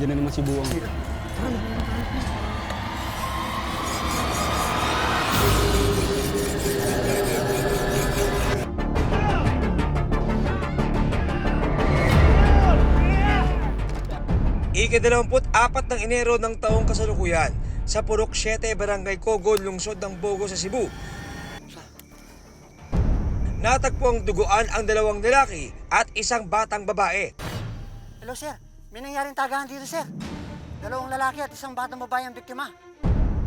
Nandiyan na naman si Buwang. Ika-24 ng Enero ng taong kasalukuyan sa Purok 7, Barangay Cogon, lungsod ng Bogo sa Cebu. Natagpuang duguan ang dalawang lalaki at isang batang babae. Hello, sir. May nangyaring tagahan dito, sir. Dalawang lalaki at isang batang babae ang biktima.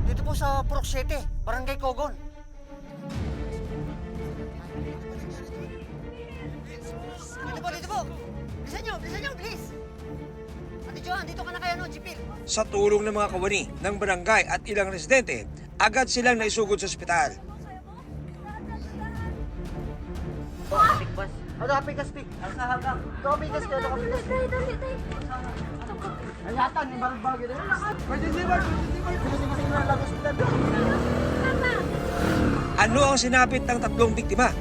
Dito po sa Purok 7, Barangay Cogon. Dito po. Bilisan nyo, bilis. Ate Joan, dito ka na kaya, no, Jipil? Sa tulong ng mga kawani ng barangay at ilang residente, agad silang naisugod sa ospital. Ano ka pikas, pik? Ang kahagang. Ito ka pikas, kaya ito ka pikas. Ayatan, yung barang-bagay na yun. Emergency ward. Sige na lang, hospital. Ano ang sinapit ng tatlong biktima?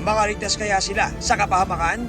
Makaligtas kaya sila sa kapahamakan?